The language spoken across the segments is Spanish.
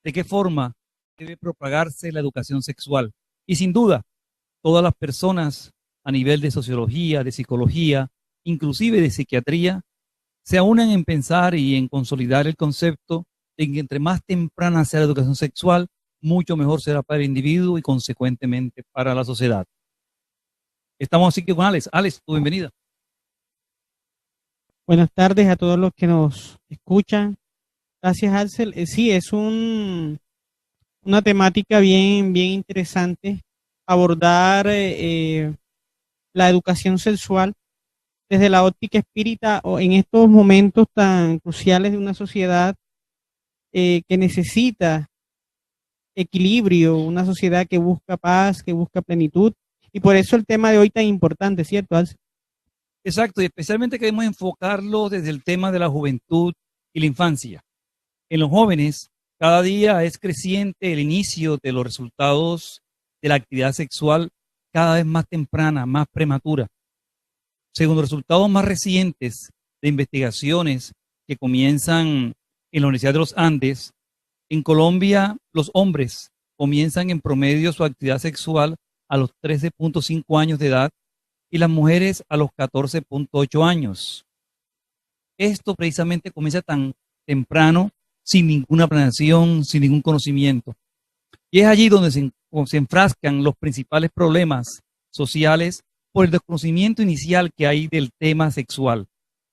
de qué forma debe propagarse la educación sexual. Y sin duda, todas las personas a nivel de sociología, de psicología, inclusive de psiquiatría, se unen en pensar y en consolidar el concepto de que entre más temprana sea la educación sexual, mucho mejor será para el individuo y consecuentemente para la sociedad. Estamos aquí con Alex. Alex, tu bienvenida. Buenas tardes a todos los que nos escuchan. Gracias, Axel. Sí, es una temática bien interesante abordar la educación sexual desde la óptica espírita o en estos momentos tan cruciales de una sociedad que necesita equilibrio, una sociedad que busca paz, que busca plenitud. Y por eso el tema de hoy tan importante, ¿cierto, Axel? Exacto, y especialmente queremos enfocarlo desde el tema de la juventud y la infancia. En los jóvenes, cada día es creciente el inicio de los resultados de la actividad sexual cada vez más temprana, más prematura. Según los resultados más recientes de investigaciones que comienzan en la Universidad de los Andes, en Colombia los hombres comienzan en promedio su actividad sexual a los 13.5 años de edad y las mujeres a los 14.8 años. Esto precisamente comienza tan temprano, sin ninguna planeación, sin ningún conocimiento. Y es allí donde se enfrascan los principales problemas sociales por el desconocimiento inicial que hay del tema sexual.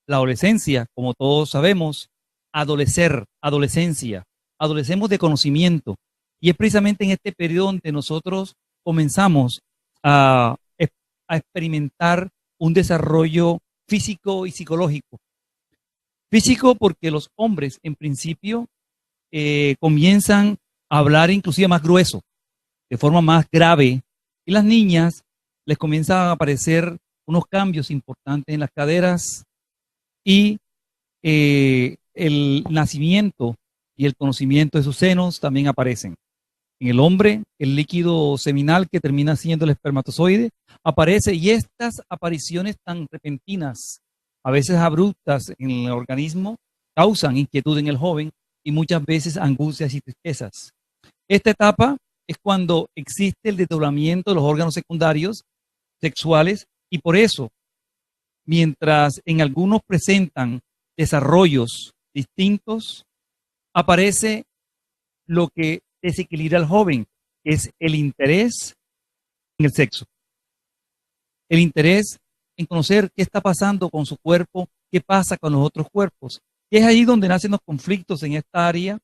La adolescencia, como todos sabemos, adolescencia, adolecemos de conocimiento. Y es precisamente en este periodo donde nosotros comenzamos a, a experimentar un desarrollo físico y psicológico. Físico porque los hombres en principio comienzan a hablar inclusive más grueso, de forma más grave, y las niñas les comienzan a aparecer unos cambios importantes en las caderas y el nacimiento y el conocimiento de sus senos también aparecen. En el hombre, el líquido seminal que termina siendo el espermatozoide aparece, y estas apariciones tan repentinas, a veces abruptas en el organismo, causan inquietud en el joven y muchas veces angustias y tristezas. Esta etapa es cuando existe el desdoblamiento de los órganos secundarios sexuales, y por eso, mientras en algunos presentan desarrollos distintos, aparece lo que desequilibra al joven, que es el interés en el sexo, el interés en conocer qué está pasando con su cuerpo, qué pasa con los otros cuerpos. Y es ahí donde nacen los conflictos en esta área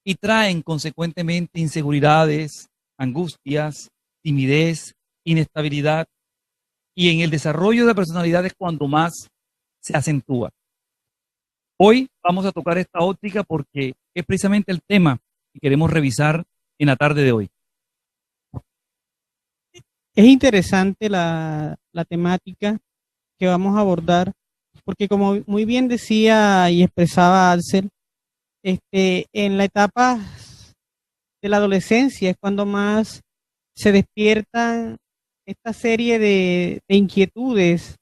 y traen consecuentemente inseguridades, angustias, timidez, inestabilidad. Y en el desarrollo de la personalidad es cuando más se acentúa. Hoy vamos a tocar esta óptica porque es precisamente el tema que queremos revisar en la tarde de hoy. Es interesante la temática que vamos a abordar, porque como muy bien decía y expresaba Axel, en la etapa de la adolescencia es cuando más se despiertan esta serie de inquietudes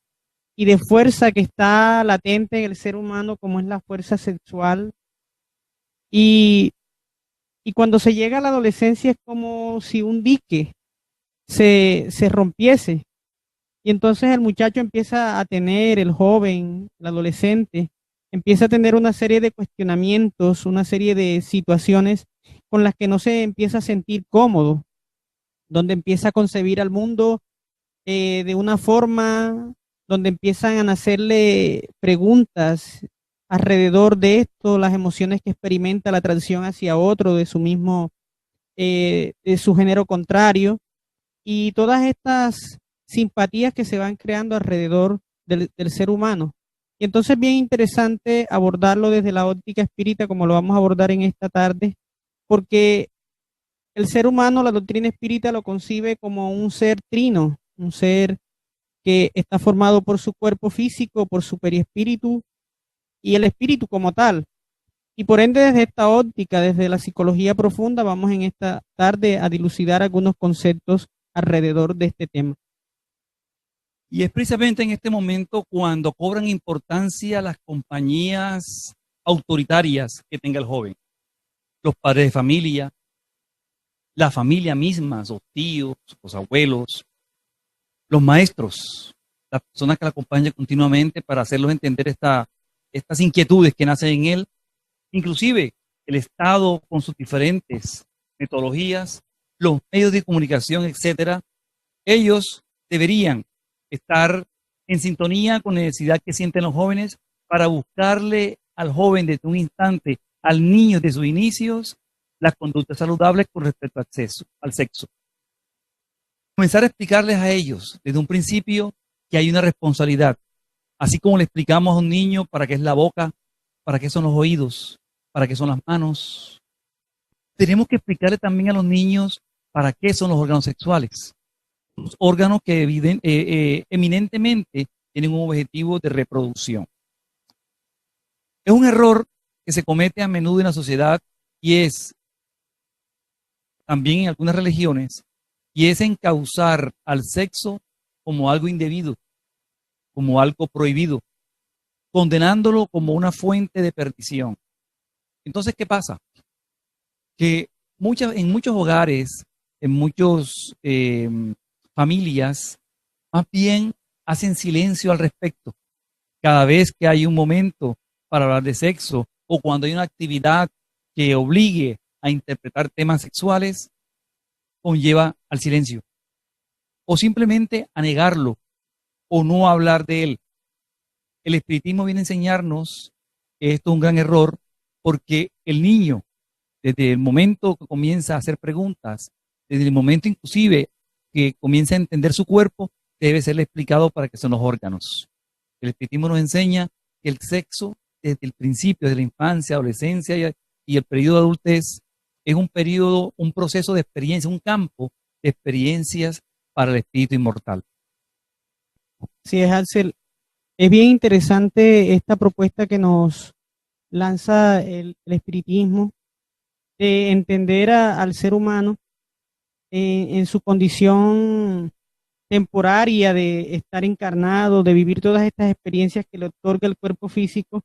y de fuerza que está latente en el ser humano, como es la fuerza sexual. Y, y cuando se llega a la adolescencia es como si un dique se rompiese. Y entonces el muchacho empieza a tener, el joven, el adolescente, empieza a tener una serie de cuestionamientos, una serie de situaciones con las que no se empieza a sentir cómodo, donde empieza a concebir al mundo de una forma, donde empiezan a nacerle preguntas alrededor de esto, las emociones que experimenta, la atracción hacia otro de su mismo, de su género contrario, y todas estas simpatías que se van creando alrededor del ser humano. Y entonces bien interesante abordarlo desde la óptica espírita, como lo vamos a abordar en esta tarde, porque el ser humano, la doctrina espírita lo concibe como un ser trino, un ser que está formado por su cuerpo físico, por su perispíritu y el espíritu como tal. Y por ende, desde esta óptica, desde la psicología profunda, vamos en esta tarde a dilucidar algunos conceptos alrededor de este tema. Y es precisamente en este momento cuando cobran importancia las compañías autoritarias que tenga el joven. los padres de familia, la familia misma, sus tíos, sus abuelos, los maestros, las personas que la acompañan continuamente para hacerlos entender estas inquietudes que nacen en él, inclusive el Estado con sus diferentes metodologías, los medios de comunicación, etcétera. Ellos deberían estar en sintonía con la necesidad que sienten los jóvenes para buscarle al joven desde un instante, al niño de sus inicios, las conductas saludables con respecto al sexo. Comenzar a explicarles a ellos desde un principio que hay una responsabilidad, así como le explicamos a un niño para qué es la boca, para qué son los oídos, para qué son las manos. Tenemos que explicarle también a los niños para qué son los órganos sexuales. Los órganos que eminentemente tienen un objetivo de reproducción. Es un error que se comete a menudo en la sociedad y es también en algunas religiones, y es encauzar al sexo como algo indebido, como algo prohibido, condenándolo como una fuente de perdición. Entonces, ¿qué pasa? Que en muchos hogares, en muchas familias, más bien hacen silencio al respecto. Cada vez que hay un momento para hablar de sexo o cuando hay una actividad que obligue a interpretar temas sexuales, conlleva al silencio o simplemente a negarlo o no hablar de él. El espiritismo viene a enseñarnos que esto es un gran error porque el niño, desde el momento que comienza a hacer preguntas, desde el momento inclusive que comienza a entender su cuerpo, debe serle explicado para qué son los órganos. El espiritismo nos enseña que el sexo, desde el principio, desde la infancia, adolescencia y el periodo de adultez, es un periodo, un proceso de experiencia, un campo de experiencias para el espíritu inmortal. Sí, es Axel. Es bien interesante esta propuesta que nos lanza el espiritismo de entender al ser humano en su condición temporaria de estar encarnado, de vivir todas estas experiencias que le otorga el cuerpo físico,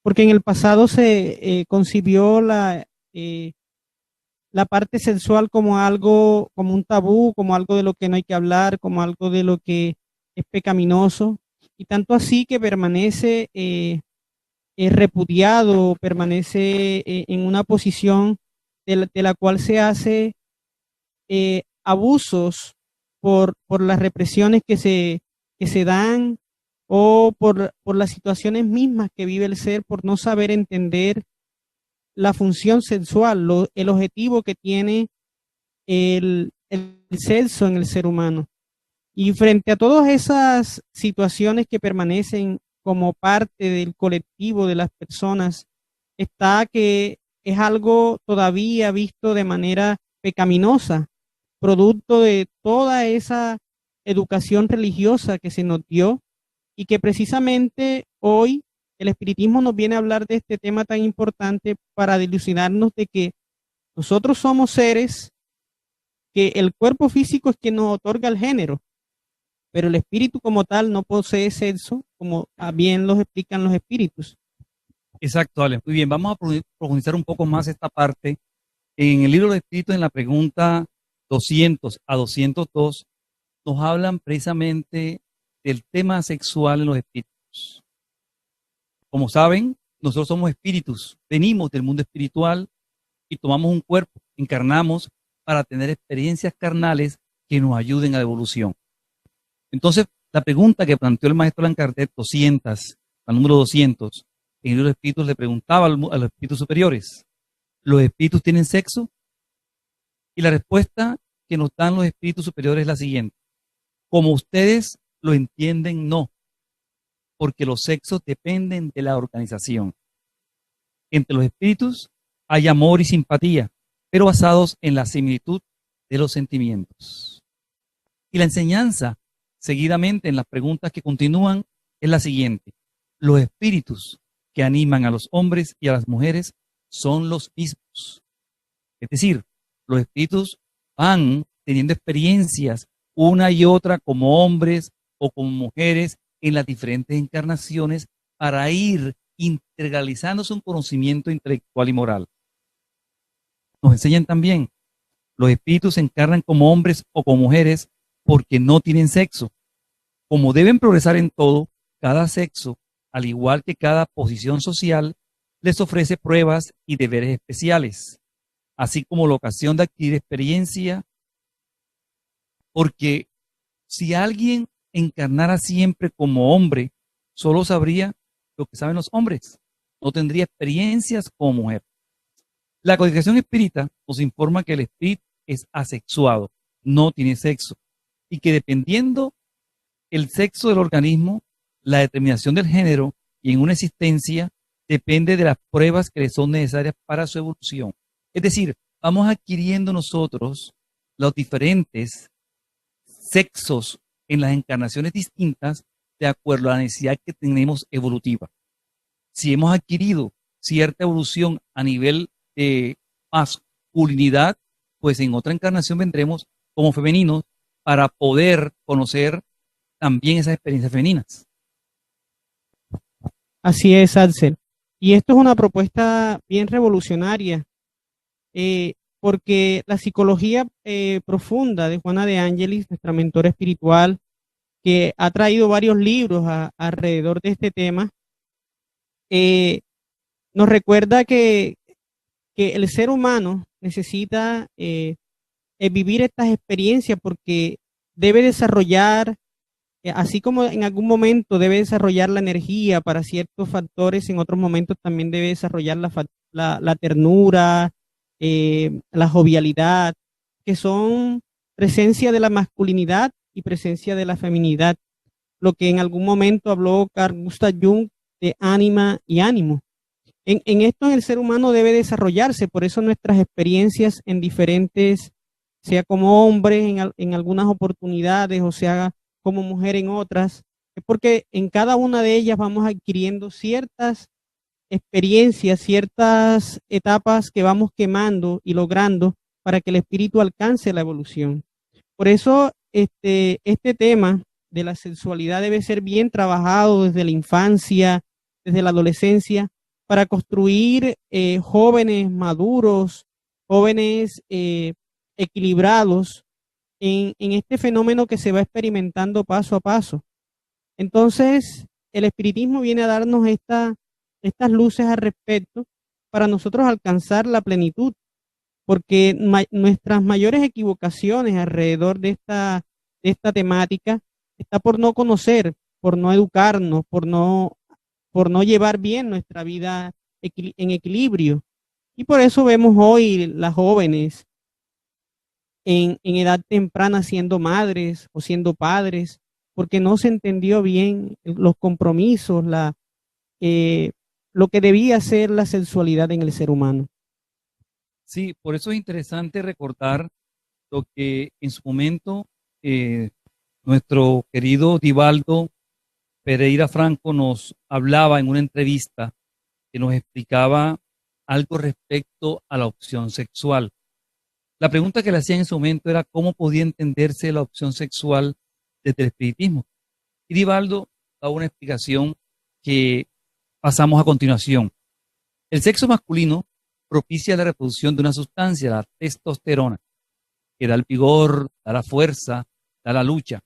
porque en el pasado se concibió la parte sexual como algo, como un tabú, como algo de lo que no hay que hablar, como algo de lo que es pecaminoso, y tanto así que permanece repudiado, permanece en una posición de la cual se hace abusos por las represiones que se dan o por las situaciones mismas que vive el ser, por no saber entender la función sexual, el objetivo que tiene el sexo en el ser humano. Y frente a todas esas situaciones que permanecen como parte del colectivo de las personas, está que es algo todavía visto de manera pecaminosa, producto de toda esa educación religiosa que se nos dio y que precisamente hoy el espiritismo nos viene a hablar de este tema tan importante para dilucidarnos de que nosotros somos seres que el cuerpo físico es quien nos otorga el género, pero el espíritu como tal no posee sexo, como bien los explican los espíritus. Exacto, Ale. Muy bien, vamos a profundizar un poco más esta parte. En el libro de Espíritus, en la pregunta 200 a 202, nos hablan precisamente del tema sexual en los espíritus. Como saben, nosotros somos espíritus, venimos del mundo espiritual y tomamos un cuerpo, encarnamos para tener experiencias carnales que nos ayuden a la evolución. Entonces, la pregunta que planteó el maestro Allan Kardec, 200, al número 200, en el libro de Espíritus le preguntaba a los espíritus superiores, ¿los espíritus tienen sexo? Y la respuesta que nos dan los espíritus superiores es la siguiente: como ustedes lo entienden, no, porque los sexos dependen de la organización. Entre los espíritus hay amor y simpatía, pero basados en la similitud de los sentimientos. Y la enseñanza, seguidamente en las preguntas que continúan, es la siguiente: los espíritus que animan a los hombres y a las mujeres son los mismos. Es decir, los espíritus van teniendo experiencias una y otra como hombres o como mujeres en las diferentes encarnaciones para ir integralizándose un conocimiento intelectual y moral. Nos enseñan también, los espíritus se encarnan como hombres o como mujeres porque no tienen sexo. Como deben progresar en todo, cada sexo, al igual que cada posición social, les ofrece pruebas y deberes especiales, así como la ocasión de adquirir experiencia, porque si alguien encarnara siempre como hombre, solo sabría lo que saben los hombres, no tendría experiencias como mujer. La codificación espírita nos informa que el espíritu es asexuado, no tiene sexo, y que dependiendo el sexo del organismo, la determinación del género y en una existencia depende de las pruebas que le son necesarias para su evolución. Es decir, vamos adquiriendo nosotros los diferentes sexos en las encarnaciones distintas de acuerdo a la necesidad que tenemos evolutiva. Si hemos adquirido cierta evolución a nivel de masculinidad, pues en otra encarnación vendremos como femeninos para poder conocer también esas experiencias femeninas. Así es, Axel. Y esto es una propuesta bien revolucionaria, porque la psicología profunda de Juana de Ángelis, nuestra mentora espiritual, que ha traído varios libros alrededor de este tema, nos recuerda que el ser humano necesita vivir estas experiencias porque debe desarrollar, así como en algún momento debe desarrollar la energía para ciertos factores, en otros momentos también debe desarrollar la ternura, la jovialidad, que son presencia de la masculinidad y presencia de la feminidad, lo que en algún momento habló Carl Gustav Jung de ánima y ánimo. En esto en el ser humano debe desarrollarse, por eso nuestras experiencias en diferentes, sea como hombre en algunas oportunidades o sea como mujer en otras, es porque en cada una de ellas vamos adquiriendo ciertas experiencias, ciertas etapas que vamos quemando y logrando para que el espíritu alcance la evolución. Por eso este tema de la sexualidad debe ser bien trabajado desde la infancia, desde la adolescencia, para construir jóvenes maduros, jóvenes equilibrados en este fenómeno que se va experimentando paso a paso. Entonces, el espiritismo viene a darnos estas luces al respecto para nosotros alcanzar la plenitud, porque nuestras mayores equivocaciones alrededor de esta temática está por no conocer, por no educarnos, por no llevar bien nuestra vida en equilibrio. Y por eso vemos hoy las jóvenes en edad temprana siendo madres o siendo padres, porque no se entendió bien los compromisos, lo que debía ser la sexualidad en el ser humano. Sí, por eso es interesante recordar lo que en su momento nuestro querido Divaldo Pereira Franco nos hablaba en una entrevista que nos explicaba algo respecto a la opción sexual. La pregunta que le hacían en su momento era cómo podía entenderse la opción sexual desde el espiritismo. Y Divaldo da una explicación que pasamos a continuación. El sexo masculino propicia la reproducción de una sustancia, la testosterona, que da el vigor, da la fuerza, da la lucha.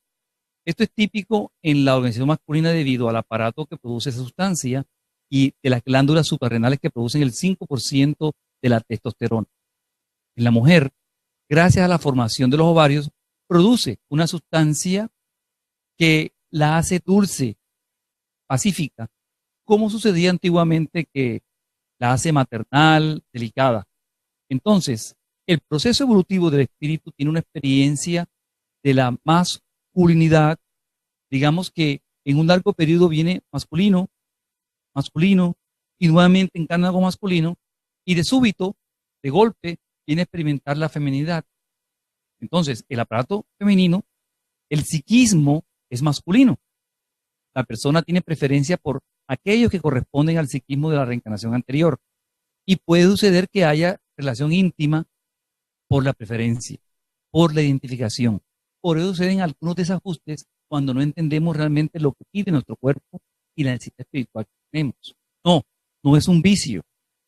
Esto es típico en la organización masculina debido al aparato que produce esa sustancia y de las glándulas suprarrenales que producen el 5% de la testosterona. En la mujer, gracias a la formación de los ovarios, produce una sustancia que la hace dulce, pacífica, como sucedía antiguamente, que la hace maternal, delicada. Entonces, el proceso evolutivo del espíritu tiene una experiencia de la masculinidad, digamos que en un largo periodo viene masculino, y nuevamente encarna algo masculino, y de súbito, de golpe, viene a experimentar la feminidad. Entonces, el aparato femenino, el psiquismo es masculino. La persona tiene preferencia por aquellos que corresponden al psiquismo de la reencarnación anterior. Y puede suceder que haya relación íntima por la preferencia, por la identificación. Por eso suceden algunos desajustes cuando no entendemos realmente lo que pide nuestro cuerpo y la necesidad espiritual que tenemos. No, no es un vicio,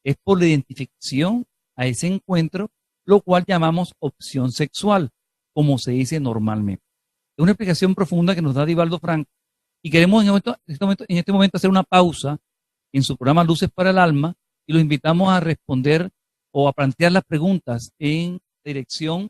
es por la identificación a ese encuentro, lo cual llamamos opción sexual, como se dice normalmente. Es una explicación profunda que nos da Divaldo Franco y queremos en este momento hacer una pausa en su programa Luces para el Alma y los invitamos a responder o a plantear las preguntas en dirección.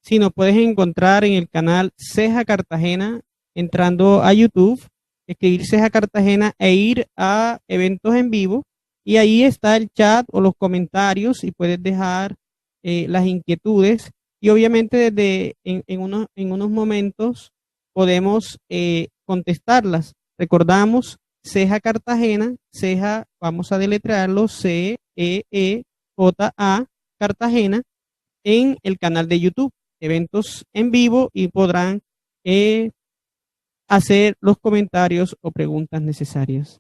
Sí, nos puedes encontrar en el canal Ceja Cartagena, entrando a YouTube, escribir Ceja Cartagena e ir a eventos en vivo. Y ahí está el chat o los comentarios y puedes dejar las inquietudes. Y obviamente en unos momentos podemos contestarlas. Recordamos Ceja Cartagena, Ceja, vamos a deletrearlo, CEEJ-A Cartagena, en el canal de YouTube, eventos en vivo, y podrán hacer los comentarios o preguntas necesarias.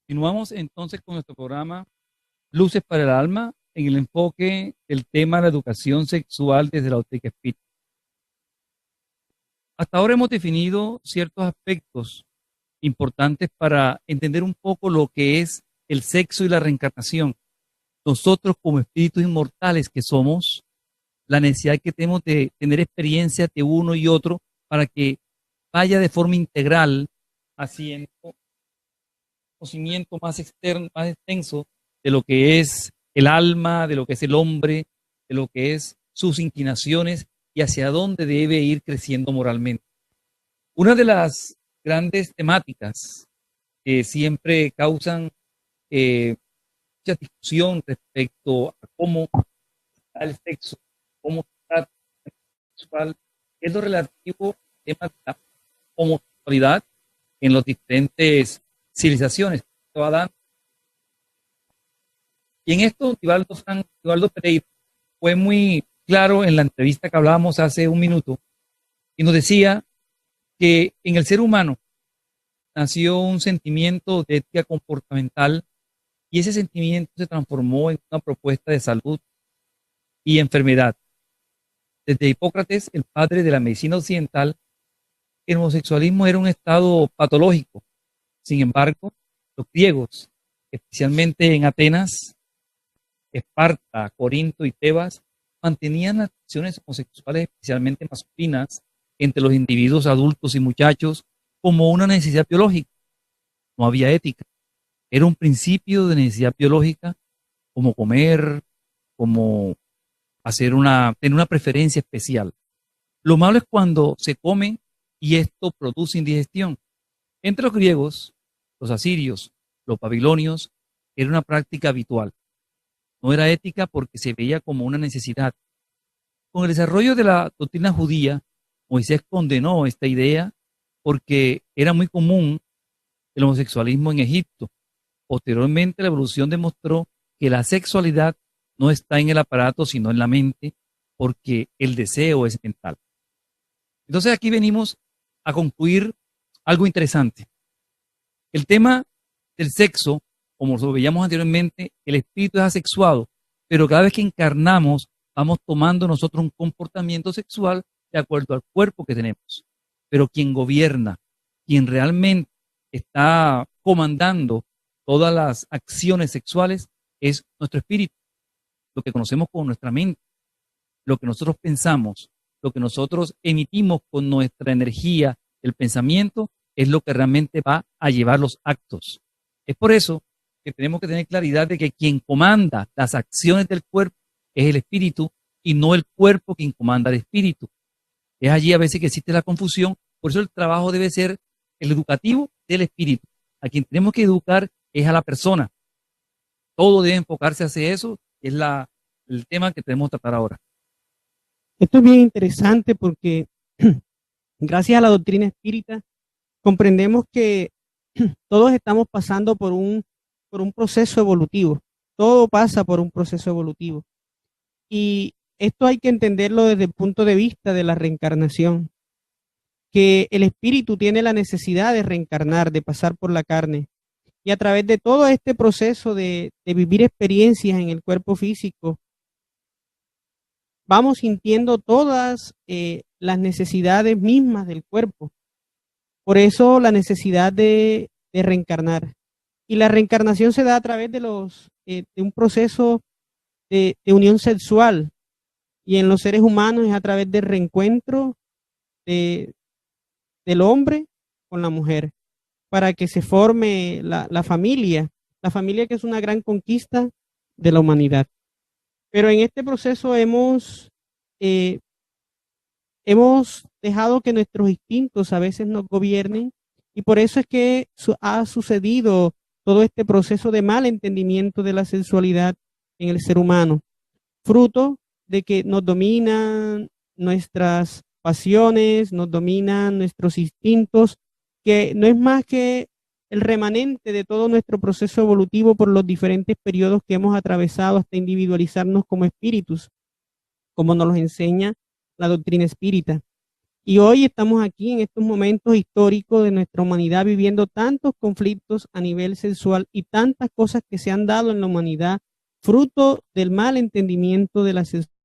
Continuamos entonces con nuestro programa Luces para el Alma en el enfoque del tema de la educación sexual desde la óptica espírita. Hasta ahora hemos definido ciertos aspectos importantes para entender un poco lo que es el sexo y la reencarnación. Nosotros como espíritus inmortales que somos, la necesidad que tenemos de tener experiencias de uno y otro para que vaya de forma integral haciendo conocimiento más externo, más extenso de lo que es el alma, de lo que es el hombre, de lo que es sus inclinaciones y hacia dónde debe ir creciendo moralmente. Una de las grandes temáticas que siempre causan mucha discusión respecto a cómo está el sexo, cómo está el sexual, es lo relativo al tema de la homosexualidad en las diferentes civilizaciones. Y en esto, Divaldo Pereira fue muy claro en la entrevista que hablábamos hace un minuto y nos decía que en el ser humano nació un sentimiento de ética comportamental y ese sentimiento se transformó en una propuesta de salud y enfermedad. Desde Hipócrates, el padre de la medicina occidental, el homosexualismo era un estado patológico. Sin embargo, los griegos, especialmente en Atenas, Esparta, Corinto y Tebas, mantenían las relaciones homosexuales, especialmente masculinas, entre los individuos adultos y muchachos como una necesidad biológica. No había ética. Era un principio de necesidad biológica, como comer, como tener una preferencia especial. Lo malo es cuando se come y esto produce indigestión. Entre los griegos, los asirios, los babilonios, era una práctica habitual. No era ética porque se veía como una necesidad. Con el desarrollo de la doctrina judía, Moisés condenó esta idea porque era muy común el homosexualismo en Egipto. Posteriormente, la evolución demostró que la sexualidad no está en el aparato, sino en la mente, porque el deseo es mental. Entonces aquí venimos a concluir algo interesante. El tema del sexo, como lo veíamos anteriormente, el espíritu es asexuado, pero cada vez que encarnamos, vamos tomando nosotros un comportamiento sexual de acuerdo al cuerpo que tenemos. Pero quien gobierna, quien realmente está comandando todas las acciones sexuales es nuestro espíritu, lo que conocemos como nuestra mente, lo que nosotros pensamos, lo que nosotros emitimos con nuestra energía, el pensamiento, es lo que realmente va a llevar los actos. Es por eso que tenemos que tener claridad de que quien comanda las acciones del cuerpo es el espíritu y no el cuerpo quien comanda el espíritu. Es allí a veces que existe la confusión, por eso el trabajo debe ser el educativo del espíritu. A quien tenemos que educar es a la persona. Todo debe enfocarse hacia eso, es el tema que tenemos que tratar ahora. Esto es bien interesante porque gracias a la doctrina espírita comprendemos que todos estamos pasando por un proceso evolutivo. Todo pasa por un proceso evolutivo. Y esto hay que entenderlo desde el punto de vista de la reencarnación, que el espíritu tiene la necesidad de reencarnar, de pasar por la carne. Y a través de todo este proceso de vivir experiencias en el cuerpo físico, vamos sintiendo todas las necesidades mismas del cuerpo. Por eso la necesidad de reencarnar. Y la reencarnación se da a través de un proceso de unión sexual. Y en los seres humanos es a través del reencuentro de, del hombre con la mujer, para que se forme la familia que es una gran conquista de la humanidad. Pero en este proceso eh, hemos dejado que nuestros instintos a veces nos gobiernen y por eso es que ha sucedido todo este proceso de mal entendimiento de la sexualidad en el ser humano, fruto de que nos dominan nuestras pasiones, nos dominan nuestros instintos, que no es más que el remanente de todo nuestro proceso evolutivo por los diferentes periodos que hemos atravesado hasta individualizarnos como espíritus, como nos los enseña la doctrina espírita. Y hoy estamos aquí en estos momentos históricos de nuestra humanidad viviendo tantos conflictos a nivel sexual y tantas cosas que se han dado en la humanidad fruto del mal entendimiento de la sexualidad.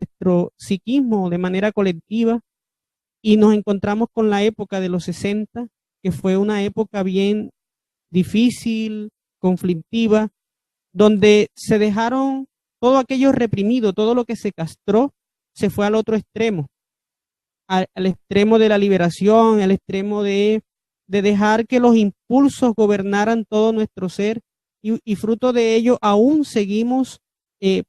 Nuestro psiquismo de manera colectiva y nos encontramos con la época de los 60, que fue una época bien difícil, conflictiva, donde se dejaron todo aquello reprimido, todo lo que se castró, se fue al otro extremo, al extremo de la liberación, al extremo de dejar que los impulsos gobernaran todo nuestro ser y fruto de ello aún seguimos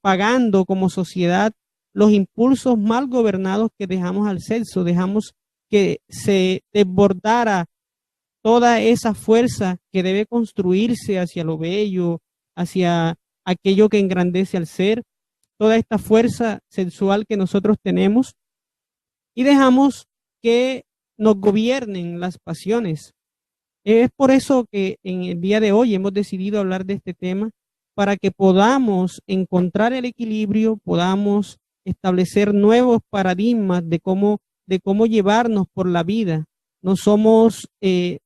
pagando como sociedad los impulsos mal gobernados que dejamos al sexo, dejamos que se desbordara toda esa fuerza que debe construirse hacia lo bello, hacia aquello que engrandece al ser, toda esta fuerza sexual que nosotros tenemos y dejamos que nos gobiernen las pasiones. Es por eso que en el día de hoy hemos decidido hablar de este tema para que podamos encontrar el equilibrio, podamos establecer nuevos paradigmas de cómo llevarnos por la vida. No somos, que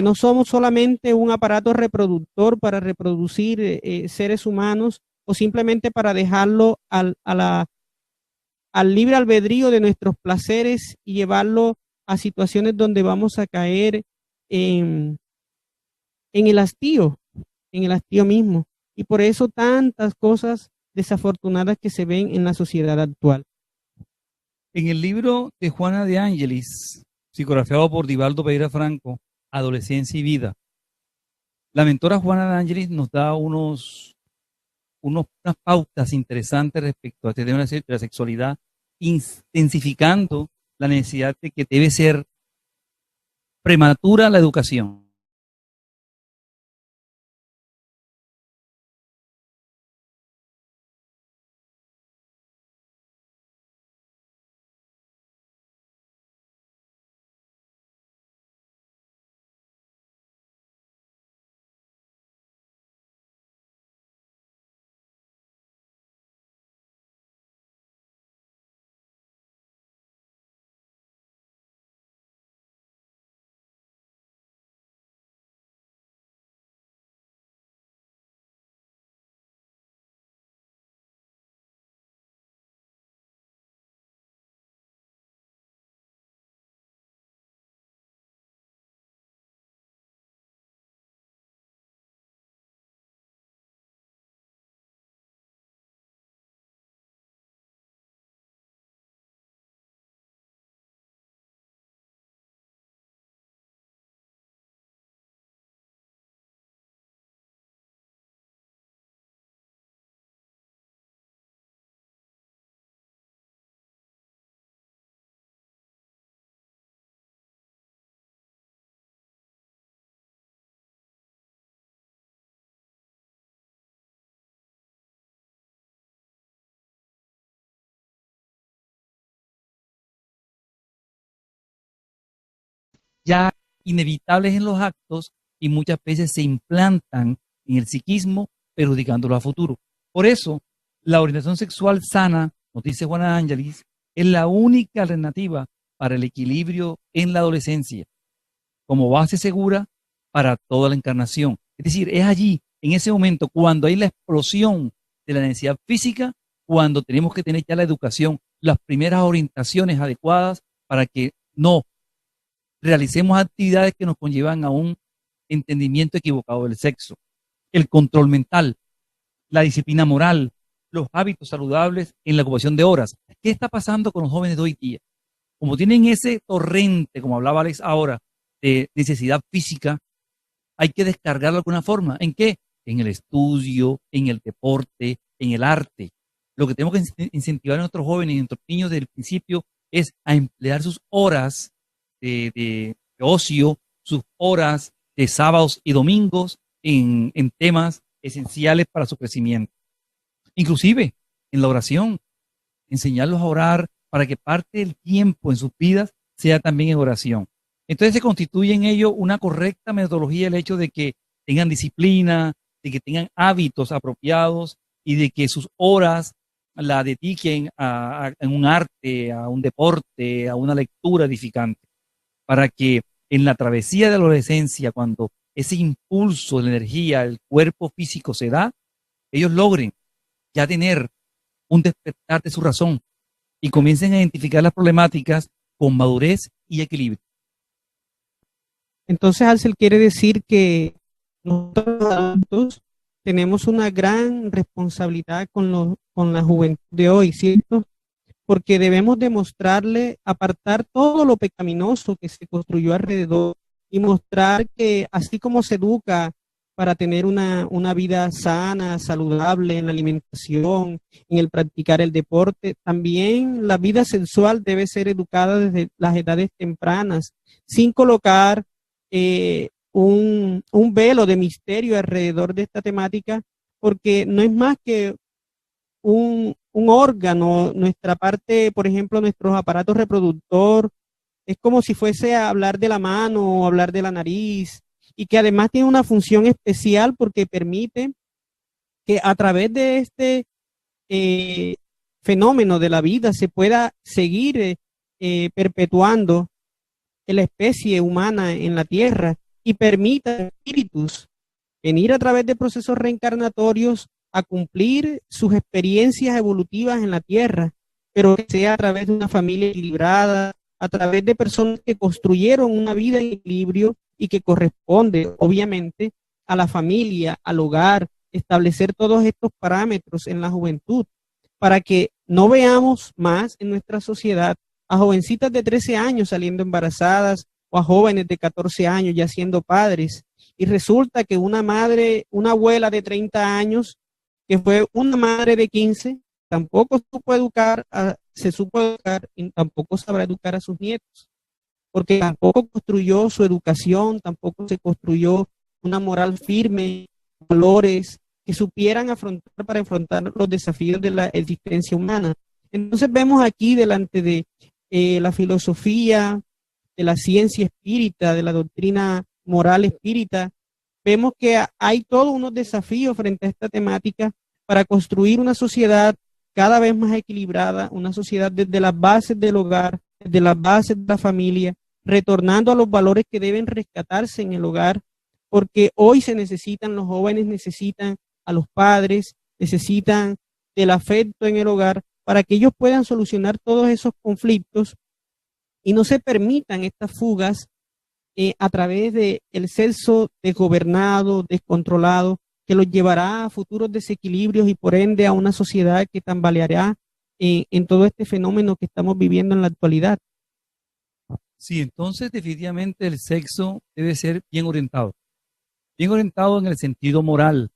no somos solamente un aparato reproductor para reproducir seres humanos o simplemente para dejarlo al libre albedrío de nuestros placeres y llevarlo a situaciones donde vamos a caer en, en en el hastío mismo. Y por eso tantas cosas desafortunadas que se ven en la sociedad actual. En el libro de Juana de Ángelis, psicografiado por Divaldo Pereira Franco, Adolescencia y Vida, la mentora Juana de Ángelis nos da unas pautas interesantes respecto a este tema de la sexualidad, intensificando la necesidad de que debe ser prematura la educación. ya inevitables en los actos y muchas veces se implantan en el psiquismo, perjudicándolo a futuro. Por eso, la orientación sexual sana, nos dice Juana Ángelis, es la única alternativa para el equilibrio en la adolescencia, como base segura para toda la encarnación. Es decir, es allí, en ese momento, cuando hay la explosión de la necesidad física, cuando tenemos que tener ya la educación, las primeras orientaciones adecuadas para que no realicemos actividades que nos conllevan a un entendimiento equivocado del sexo. El control mental, la disciplina moral, los hábitos saludables en la ocupación de horas. ¿Qué está pasando con los jóvenes de hoy día? Como tienen ese torrente, como hablaba Alex ahora, de necesidad física, hay que descargarlo de alguna forma. ¿En qué? En el estudio, en el deporte, en el arte. Lo que tenemos que incentivar a nuestros jóvenes y a nuestros niños desde el principio es a emplear sus horas de ocio, sus horas de sábados y domingos en temas esenciales para su crecimiento. Inclusive en la oración, enseñarlos a orar para que parte del tiempo en sus vidas sea también en oración. Entonces se constituye en ello una correcta metodología el hecho de que tengan disciplina, de que tengan hábitos apropiados y de que sus horas la dediquen a un arte, a un deporte, a una lectura edificante, para que en la travesía de la adolescencia, cuando ese impulso de la energía, el cuerpo físico se da, ellos logren ya tener un despertar de su razón y comiencen a identificar las problemáticas con madurez y equilibrio. Entonces, Alcel quiere decir que nosotros los adultos tenemos una gran responsabilidad con la juventud de hoy, ¿cierto? Porque debemos demostrarle, apartar todo lo pecaminoso que se construyó alrededor y mostrar que así como se educa para tener una vida sana, saludable en la alimentación, en el practicar el deporte, también la vida sexual debe ser educada desde las edades tempranas, sin colocar un velo de misterio alrededor de esta temática, porque no es más que un órgano, nuestra parte, por ejemplo, nuestros aparatos reproductor, es como si fuese a hablar de la mano o hablar de la nariz, y que además tiene una función especial porque permite que a través de este fenómeno de la vida se pueda seguir perpetuando la especie humana en la Tierra y permita espíritus venir a través de procesos reencarnatorios a cumplir sus experiencias evolutivas en la Tierra, pero que sea a través de una familia equilibrada, a través de personas que construyeron una vida en equilibrio y que corresponde, obviamente, a la familia, al hogar, establecer todos estos parámetros en la juventud, para que no veamos más en nuestra sociedad a jovencitas de 13 años saliendo embarazadas o a jóvenes de 14 años ya siendo padres. Y resulta que una madre, una abuela de 30 años, que fue una madre de 15, tampoco se supo educar y tampoco sabrá educar a sus nietos, porque tampoco construyó su educación, tampoco se construyó una moral firme, valores que supieran para afrontar los desafíos de la existencia humana. Entonces vemos aquí delante de la filosofía, de la ciencia espírita, de la doctrina moral espírita, vemos que hay todos unos desafíos frente a esta temática para construir una sociedad cada vez más equilibrada, una sociedad desde las bases del hogar, desde las bases de la familia, retornando a los valores que deben rescatarse en el hogar, porque hoy se necesitan, los jóvenes necesitan a los padres, necesitan del afecto en el hogar para que ellos puedan solucionar todos esos conflictos y no se permitan estas fugas a través del sexo desgobernado, descontrolado, que los llevará a futuros desequilibrios y por ende a una sociedad que tambaleará en todo este fenómeno que estamos viviendo en la actualidad. Sí, entonces definitivamente el sexo debe ser bien orientado en el sentido moral.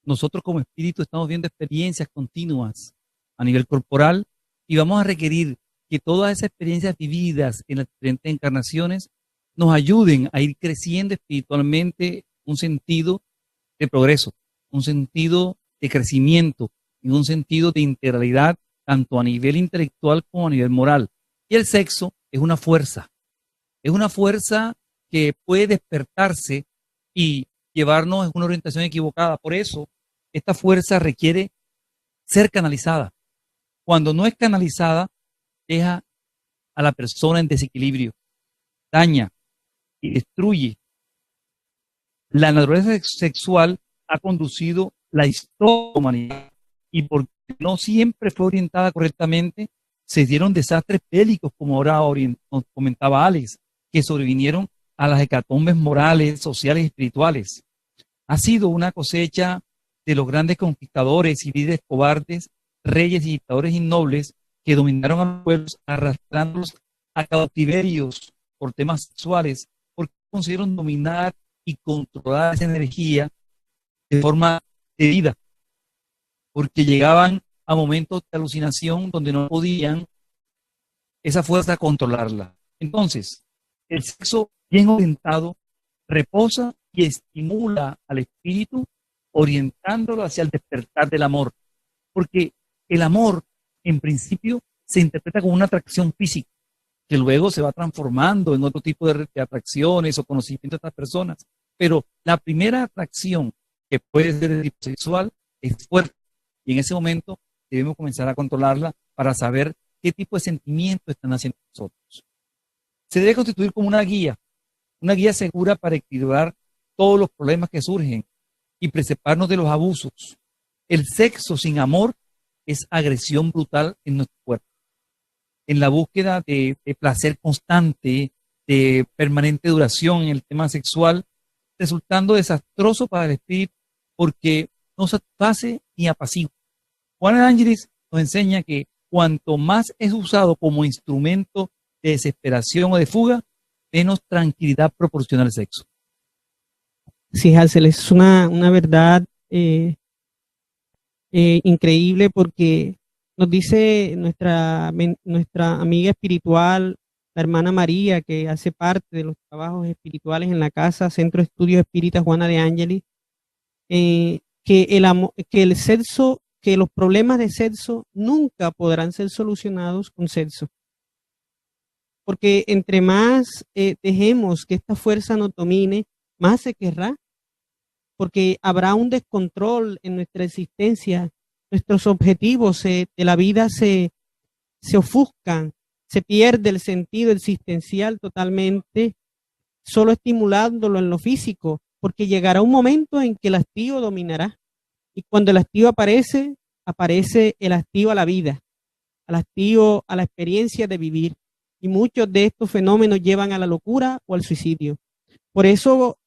Nosotros como espíritu estamos viendo experiencias continuas a nivel corporal y vamos a requerir que todas esas experiencias vividas en las diferentes encarnaciones nos ayuden a ir creciendo espiritualmente un sentido de progreso, un sentido de crecimiento y un sentido de integralidad tanto a nivel intelectual como a nivel moral. Y el sexo es una fuerza Es una fuerza que puede despertarse y llevarnos en una orientación equivocada. Por eso, esta fuerza requiere ser canalizada. Cuando no es canalizada, deja a la persona en desequilibrio, daña y destruye. La naturaleza sexual ha conducido la historia de la humanidad y porque no siempre fue orientada correctamente, se dieron desastres bélicos, como ahora nos comentaba Alex, que sobrevinieron a las hecatombes morales, sociales y espirituales. Ha sido una cosecha de los grandes conquistadores y líderes cobardes, reyes y dictadores innobles que dominaron a los pueblos arrastrándolos a cautiverios por temas sexuales, porque consiguieron dominar y controlar esa energía de forma debida, porque llegaban a momentos de alucinación donde no podían esa fuerza controlarla. Entonces, el sexo bien orientado reposa y estimula al espíritu, orientándolo hacia el despertar del amor, porque el amor, en principio, se interpreta como una atracción física, que luego se va transformando en otro tipo de atracciones o conocimiento de otras personas. Pero la primera atracción, que puede ser de tipo sexual, es fuerte. Y en ese momento debemos comenzar a controlarla para saber qué tipo de sentimientos están haciendo nosotros. Se debe constituir como una guía segura para equilibrar todos los problemas que surgen y preservarnos de los abusos. El sexo sin amor es agresión brutal en nuestro cuerpo. En la búsqueda de placer constante, de permanente duración en el tema sexual, resultando desastroso para el espíritu porque no satisface ni apacigua. Juan de Ángeles nos enseña que cuanto más es usado como instrumento de desesperación o de fuga, menos tranquilidad proporciona el sexo. Sí, Hansel, es una verdad increíble porque nos dice nuestra amiga espiritual, la hermana María, que hace parte de los trabajos espirituales en la casa Centro de Estudios Espíritas Juana de Ángeles, que el sexo, que los problemas de sexo nunca podrán ser solucionados con sexo. Porque entre más dejemos que esta fuerza nos domine, más se querrá, porque habrá un descontrol en nuestra existencia, nuestros objetivos de la vida se ofuscan, se pierde el sentido existencial totalmente, solo estimulándolo en lo físico, porque llegará un momento en que el hastío dominará. Y cuando el hastío aparece, aparece el hastío a la vida, al hastío a la experiencia de vivir. Y muchos de estos fenómenos llevan a la locura o al suicidio. Por eso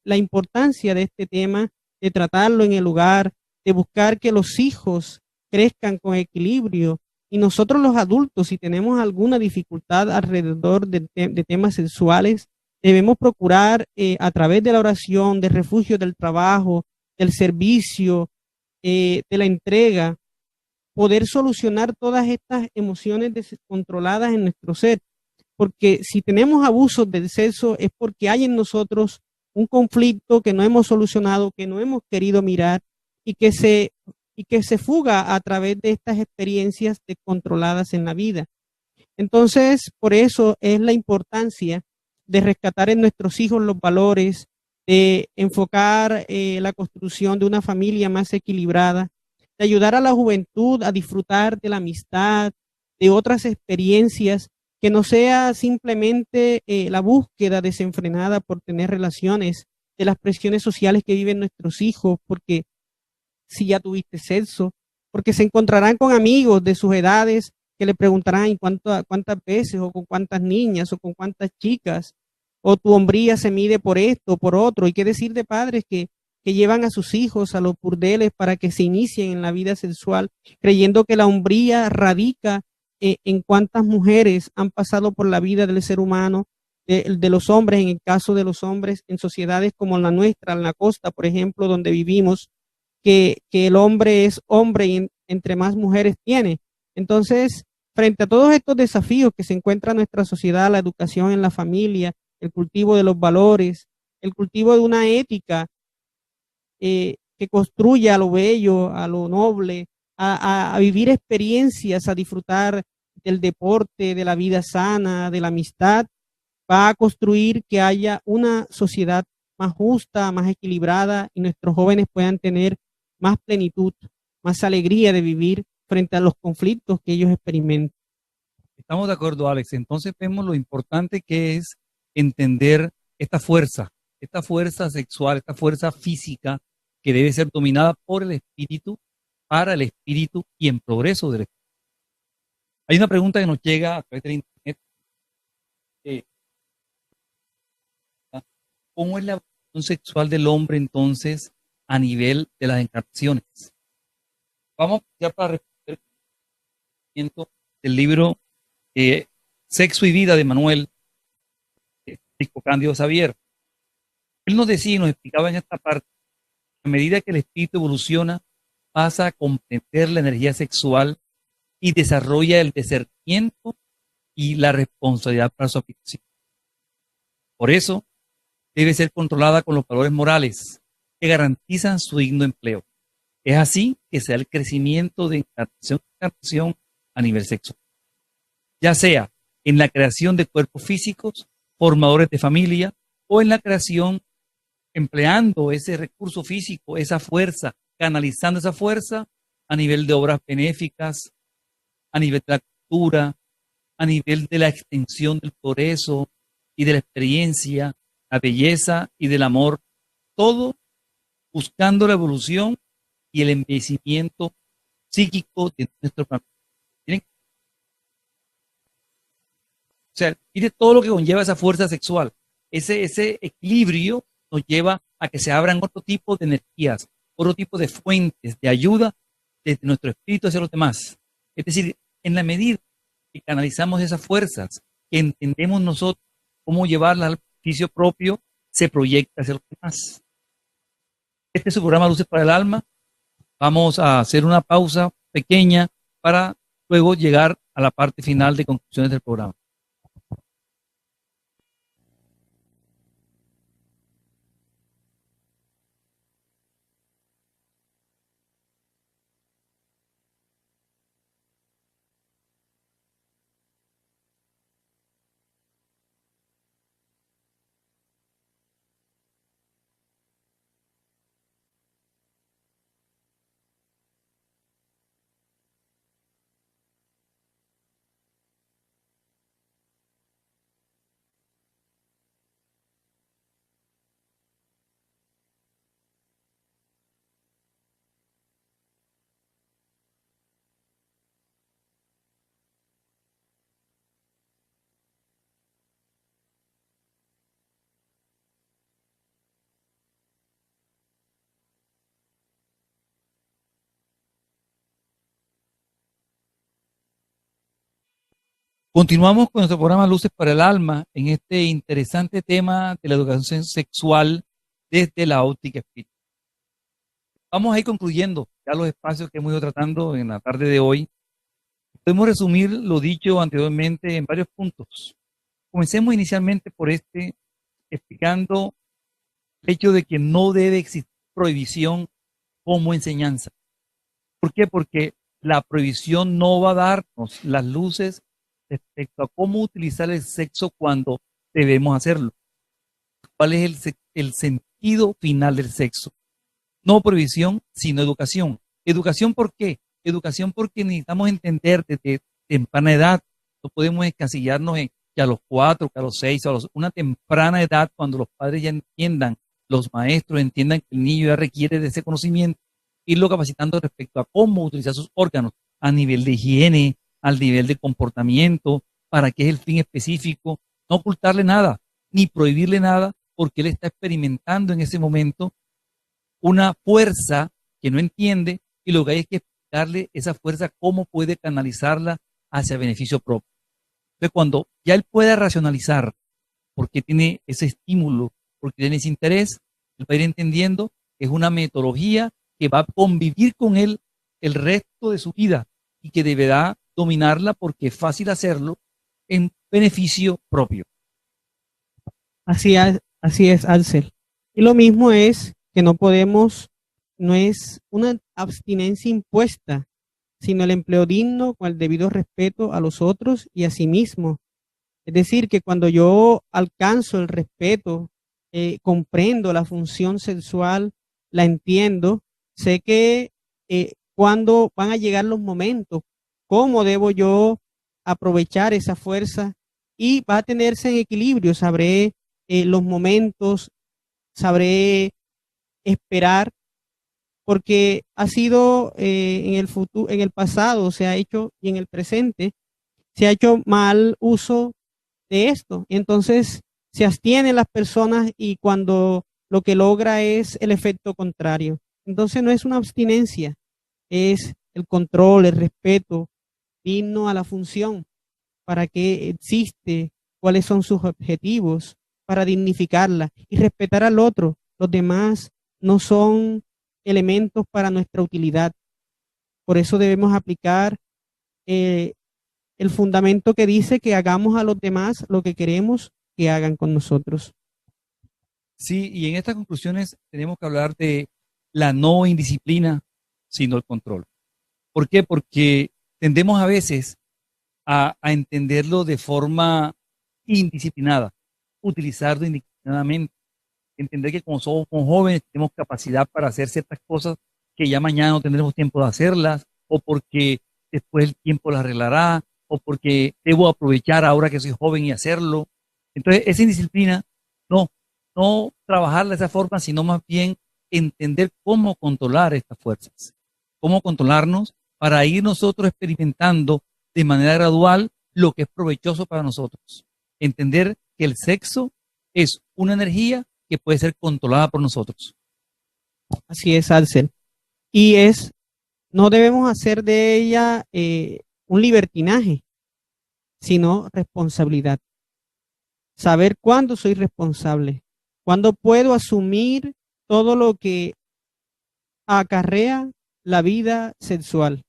la importancia de este tema, de tratarlo en el hogar, de buscar que los hijos crezcan con equilibrio. Y nosotros los adultos, si tenemos alguna dificultad alrededor de temas sexuales, debemos procurar a través de la oración, del refugio del trabajo, del servicio, de la entrega, poder solucionar todas estas emociones descontroladas en nuestro ser. Porque si tenemos abusos del sexo es porque hay en nosotros un conflicto que no hemos solucionado, que no hemos querido mirar y que se fuga a través de estas experiencias descontroladas en la vida. Entonces, por eso es la importancia de rescatar en nuestros hijos los valores, de enfocar la construcción de una familia más equilibrada, de ayudar a la juventud a disfrutar de la amistad, de otras experiencias, que no sea simplemente la búsqueda desenfrenada por tener relaciones, de las presiones sociales que viven nuestros hijos, porque si ya tuviste sexo, porque se encontrarán con amigos de sus edades que le preguntarán ¿y cuántas veces, o con cuántas niñas, o con cuántas chicas, o tu hombría se mide por esto o por otro? Y qué decir de padres que llevan a sus hijos a los burdeles para que se inicien en la vida sexual, creyendo que la hombría radica en cuántas mujeres han pasado por la vida del ser humano, de los hombres, en el caso de los hombres, en sociedades como la nuestra, en la costa, por ejemplo, donde vivimos, que el hombre es hombre y entre más mujeres tiene. Entonces, frente a todos estos desafíos que se encuentra en nuestra sociedad, la educación en la familia, el cultivo de los valores, el cultivo de una ética que construya a lo bello, a lo noble, a vivir experiencias, a disfrutar del deporte, de la vida sana, de la amistad, va a construir que haya una sociedad más justa, más equilibrada y nuestros jóvenes puedan tener más plenitud, más alegría de vivir frente a los conflictos que ellos experimentan. Estamos de acuerdo, Alex. Entonces vemos lo importante que es entender esta fuerza sexual, esta fuerza física que debe ser dominada por el espíritu, para el espíritu y en progreso del espíritu. Hay una pregunta que nos llega a través del internet. ¿Cómo es la evolución sexual del hombre entonces a nivel de las encarnaciones? Vamos ya para responder el libro Sexo y Vida de Manuel Francisco Cándido Xavier. Él nos decía y nos explicaba en esta parte, a medida que el espíritu evoluciona, pasa a comprender la energía sexual y desarrolla el discernimiento y la responsabilidad para su aplicación. Por eso, debe ser controlada con los valores morales que garantizan su digno empleo. Es así que se da el crecimiento de encarnación en encarnación a nivel sexual, ya sea en la creación de cuerpos físicos, formadores de familia, o en la creación empleando ese recurso físico, esa fuerza, canalizando esa fuerza a nivel de obras benéficas, a nivel de la cultura, a nivel de la extensión del progreso y de la experiencia, la belleza y del amor, todo buscando la evolución y el embellecimiento psíquico de nuestro planeta. ¿Miren? O sea, mire todo lo que conlleva esa fuerza sexual. Ese equilibrio nos lleva a que se abran otro tipo de energías, otro tipo de fuentes de ayuda desde nuestro espíritu hacia los demás. Es decir, en la medida que canalizamos esas fuerzas, que entendemos nosotros cómo llevarlas al beneficio propio, se proyecta hacia los demás. Este es su programa Luces para el Alma. Vamos a hacer una pausa pequeña para luego llegar a la parte final de conclusiones del programa. Continuamos con nuestro programa Luces para el Alma en este interesante tema de la educación sexual desde la óptica espiritual. Vamos a ir concluyendo ya los espacios que hemos ido tratando en la tarde de hoy. Podemos resumir lo dicho anteriormente en varios puntos. Comencemos inicialmente por explicando el hecho de que no debe existir prohibición como enseñanza. ¿Por qué? Porque la prohibición no va a darnos las luces respecto a cómo utilizar el sexo cuando debemos hacerlo. ¿Cuál es el sentido final del sexo? No prohibición, sino educación. ¿Educación por qué? Educación porque necesitamos entender desde temprana edad. No podemos encasillarnos en que a los 4, que a los 6, una temprana edad, cuando los padres ya entiendan, los maestros entiendan que el niño ya requiere de ese conocimiento, irlo capacitando respecto a cómo utilizar sus órganos a nivel de higiene, al nivel de comportamiento, para qué es el fin específico, no ocultarle nada, ni prohibirle nada, porque él está experimentando en ese momento una fuerza que no entiende y lo que hay es que explicarle esa fuerza, cómo puede canalizarla hacia beneficio propio. Entonces, cuando ya él pueda racionalizar por qué tiene ese estímulo, por qué tiene ese interés, él va a ir entendiendo que es una metodología que va a convivir con él el resto de su vida y que deberá dominarla porque es fácil hacerlo en beneficio propio. Así es, Axel. Y lo mismo es que no es una abstinencia impuesta, sino el empleo digno con el debido respeto a los otros y a sí mismo. Es decir, que cuando yo alcanzo el respeto, comprendo la función sexual, la entiendo, sé que cuándo van a llegar los momentos, cómo debo yo aprovechar esa fuerza y va a tenerse en equilibrio, sabré los momentos, sabré esperar, porque ha sido en el futuro, en el pasado se ha hecho y en el presente se ha hecho mal uso de esto. Entonces se abstienen las personas y cuando lo que logra es el efecto contrario. Entonces no es una abstinencia, es el control, el respeto digno a la función, para qué existe, cuáles son sus objetivos, para dignificarla y respetar al otro. Los demás no son elementos para nuestra utilidad. Por eso debemos aplicar eh, el fundamento que dice que hagamos a los demás lo que queremos que hagan con nosotros. Sí, y en estas conclusiones tenemos que hablar de la no indisciplina, sino el control. ¿Por qué? Porque tendemos a veces a entenderlo de forma indisciplinada, utilizarlo indisciplinadamente, entender que como somos jóvenes tenemos capacidad para hacer ciertas cosas que ya mañana no tendremos tiempo de hacerlas, o porque después el tiempo las arreglará, o porque debo aprovechar ahora que soy joven y hacerlo. Entonces, esa indisciplina, no, no trabajarla de esa forma, sino más bien entender cómo controlar estas fuerzas, cómo controlarnos para ir nosotros experimentando de manera gradual lo que es provechoso para nosotros. Entender que el sexo es una energía que puede ser controlada por nosotros. Así es, Alcel. Y no debemos hacer de ella un libertinaje, sino responsabilidad. Saber cuándo soy responsable, cuándo puedo asumir todo lo que acarrea la vida sexual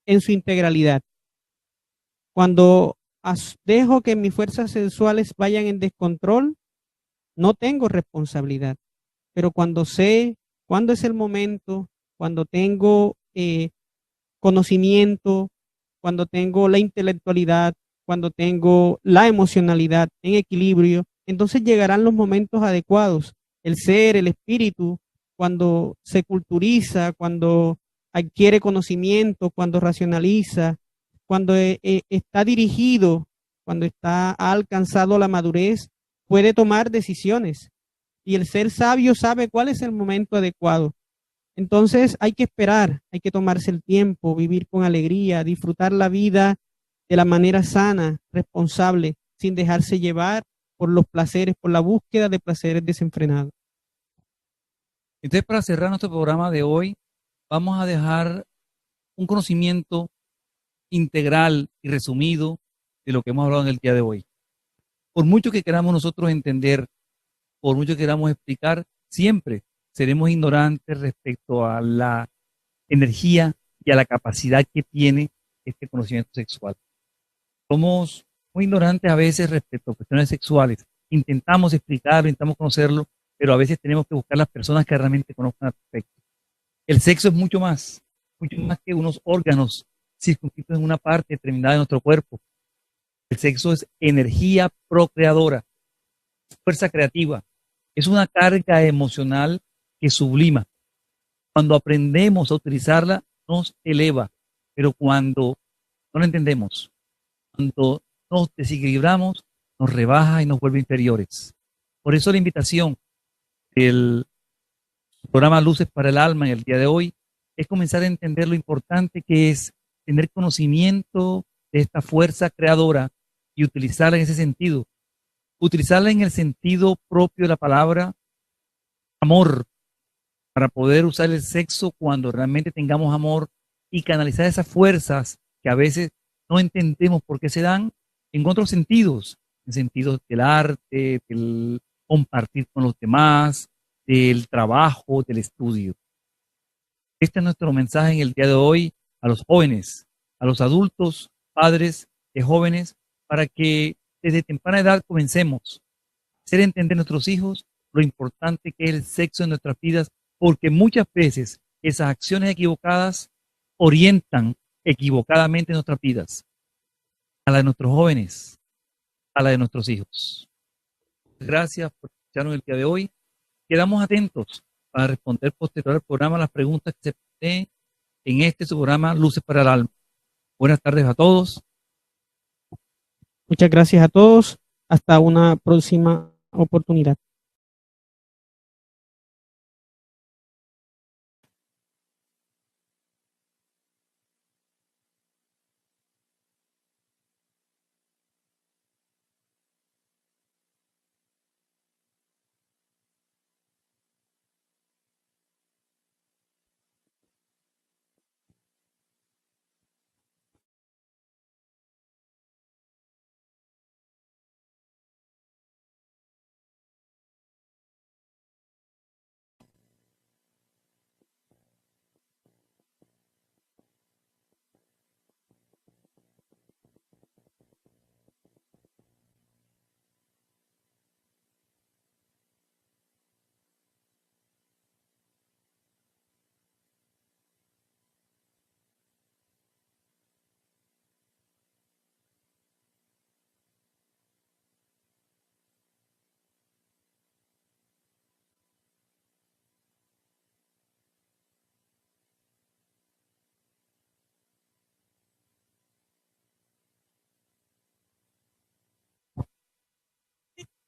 en su integralidad. Cuando dejo que mis fuerzas sexuales vayan en descontrol, no tengo responsabilidad. Pero cuando sé cuándo es el momento, cuando tengo conocimiento, cuando tengo la intelectualidad, cuando tengo la emocionalidad en equilibrio, entonces llegarán los momentos adecuados. El ser, el espíritu, cuando se culturiza, cuando adquiere conocimiento, cuando racionaliza, cuando está dirigido, cuando ha alcanzado la madurez, puede tomar decisiones. Y el ser sabio sabe cuál es el momento adecuado. Entonces hay que esperar, hay que tomarse el tiempo, vivir con alegría, disfrutar la vida de la manera sana, responsable, sin dejarse llevar por los placeres, por la búsqueda de placeres desenfrenados. Entonces, para cerrar nuestro programa de hoy, vamos a dejar un conocimiento integral y resumido de lo que hemos hablado en el día de hoy. Por mucho que queramos nosotros entender, por mucho que queramos explicar, siempre seremos ignorantes respecto a la energía y a la capacidad que tiene este conocimiento sexual. Somos muy ignorantes a veces respecto a cuestiones sexuales. Intentamos explicarlo, intentamos conocerlo, pero a veces tenemos que buscar las personas que realmente conozcan al respecto. El sexo es mucho más que unos órganos circunscritos en una parte determinada de nuestro cuerpo. El sexo es energía procreadora, fuerza creativa, es una carga emocional que sublima. Cuando aprendemos a utilizarla, nos eleva, pero cuando no la entendemos, cuando nos desequilibramos, nos rebaja y nos vuelve inferiores. Por eso la invitación del programa Luces para el Alma en el día de hoy es comenzar a entender lo importante que es tener conocimiento de esta fuerza creadora y utilizarla en ese sentido. Utilizarla en el sentido propio de la palabra amor, para poder usar el sexo cuando realmente tengamos amor y canalizar esas fuerzas que a veces no entendemos por qué se dan en otros sentidos, en sentidos del arte, del compartir con los demás, del trabajo, del estudio. Este es nuestro mensaje en el día de hoy a los jóvenes, a los adultos, padres de jóvenes, para que desde temprana edad comencemos a hacer entender a nuestros hijos lo importante que es el sexo en nuestras vidas, porque muchas veces esas acciones equivocadas orientan equivocadamente nuestras vidas. A la de nuestros jóvenes, a la de nuestros hijos. Gracias por escucharnos el día de hoy. Quedamos atentos para responder posterior al programa las preguntas que se planteen en este su programa Luces para el Alma. Buenas tardes a todos. Muchas gracias a todos. Hasta una próxima oportunidad.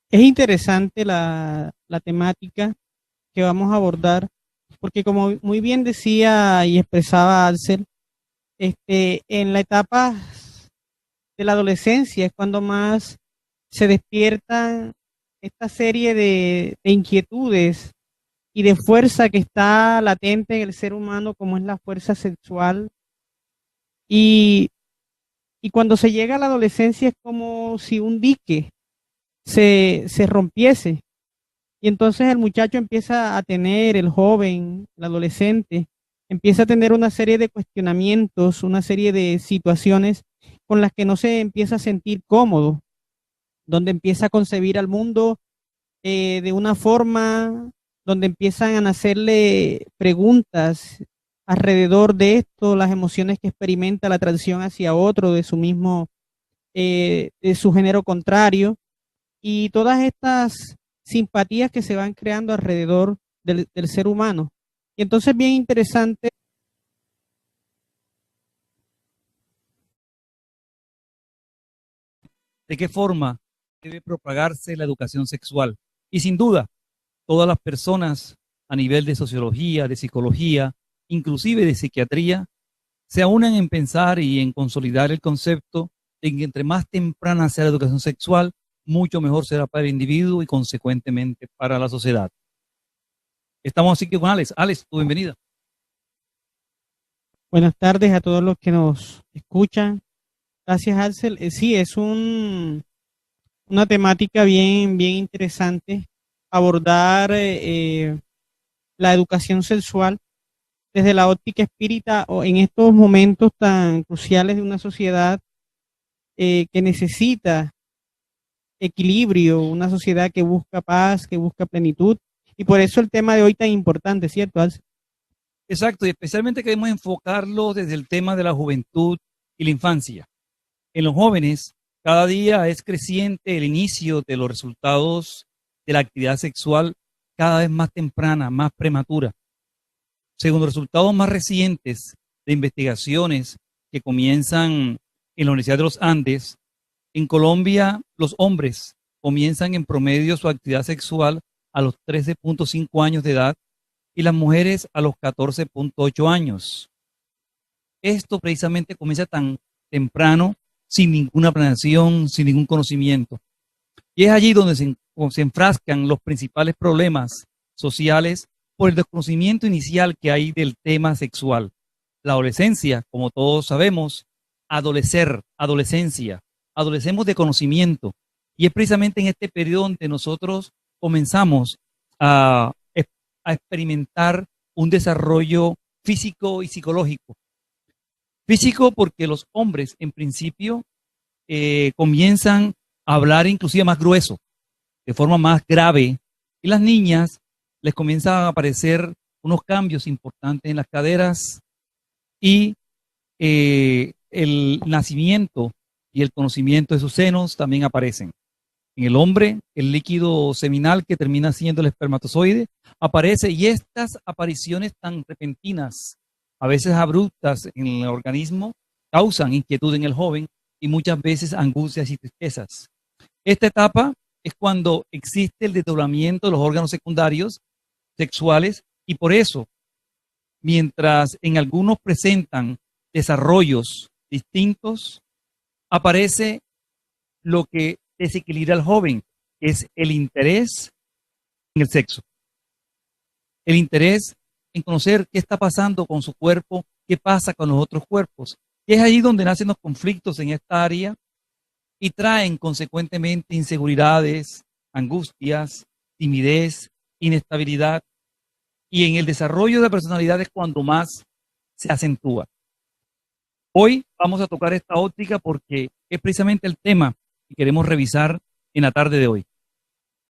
Es interesante la temática que vamos a abordar, porque como muy bien decía y expresaba Alcel, en la etapa de la adolescencia es cuando más se despiertan esta serie de inquietudes y de fuerza que está latente en el ser humano, como es la fuerza sexual. Y, y cuando se llega a la adolescencia es como si un dique se rompiese. Y entonces el muchacho empieza a tener, el joven, el adolescente, empieza a tener una serie de cuestionamientos, una serie de situaciones con las que no se empieza a sentir cómodo, donde empieza a concebir al mundo de una forma, donde empiezan a nacerle preguntas alrededor de esto, las emociones que experimenta, la atracción hacia otro de su mismo, de su género contrario, y todas estas simpatías que se van creando alrededor del ser humano. Y entonces bien interesante. ¿De qué forma debe propagarse la educación sexual? Y sin duda, todas las personas a nivel de sociología, de psicología, inclusive de psiquiatría, se unen en pensar y en consolidar el concepto de que entre más temprana sea la educación sexual, mucho mejor será para el individuo y consecuentemente para la sociedad. Estamos así que con Alex. Alex, tu bienvenida. Buenas tardes a todos los que nos escuchan. Gracias, Axel. Sí, es una temática bien interesante abordar la educación sexual desde la óptica espírita o en estos momentos tan cruciales de una sociedad que necesita equilibrio, una sociedad que busca paz, que busca plenitud. Y por eso el tema de hoy tan importante, ¿cierto, Alce? Exacto, y especialmente queremos enfocarlo desde el tema de la juventud y la infancia. En los jóvenes, cada día es creciente el inicio de los resultados de la actividad sexual cada vez más temprana, más prematura. Según los resultados más recientes de investigaciones que comienzan en la Universidad de los Andes, en Colombia los hombres comienzan en promedio su actividad sexual a los 13.5 años de edad y las mujeres a los 14.8 años. Esto precisamente comienza tan temprano, sin ninguna planeación, sin ningún conocimiento. Y es allí donde se enfrascan los principales problemas sociales por el desconocimiento inicial que hay del tema sexual. La adolescencia, como todos sabemos, adolescencia, adolecemos de conocimiento. Y es precisamente en este periodo donde nosotros comenzamos a experimentar un desarrollo físico y psicológico. Físico porque los hombres en principio comienzan a hablar inclusive más grueso, de forma más grave, y las niñas les comienzan a aparecer unos cambios importantes en las caderas y el nacimiento y el conocimiento de sus senos también aparecen. En el hombre, el líquido seminal que termina siendo el espermatozoide aparece, y estas apariciones tan repentinas, a veces abruptas en el organismo, causan inquietud en el joven y muchas veces angustias y tristezas. Esta etapa es cuando existe el desdoblamiento de los órganos secundarios sexuales, y por eso, mientras en algunos presentan desarrollos distintos, aparece lo que desequilibra al joven, que es el interés en el sexo. El interés en conocer qué está pasando con su cuerpo, qué pasa con los otros cuerpos. Y es ahí donde nacen los conflictos en esta área y traen consecuentemente inseguridades, angustias, timidez, inestabilidad. Y en el desarrollo de personalidades cuando más se acentúa. Hoy vamos a tocar esta óptica porque es precisamente el tema que queremos revisar en la tarde de hoy.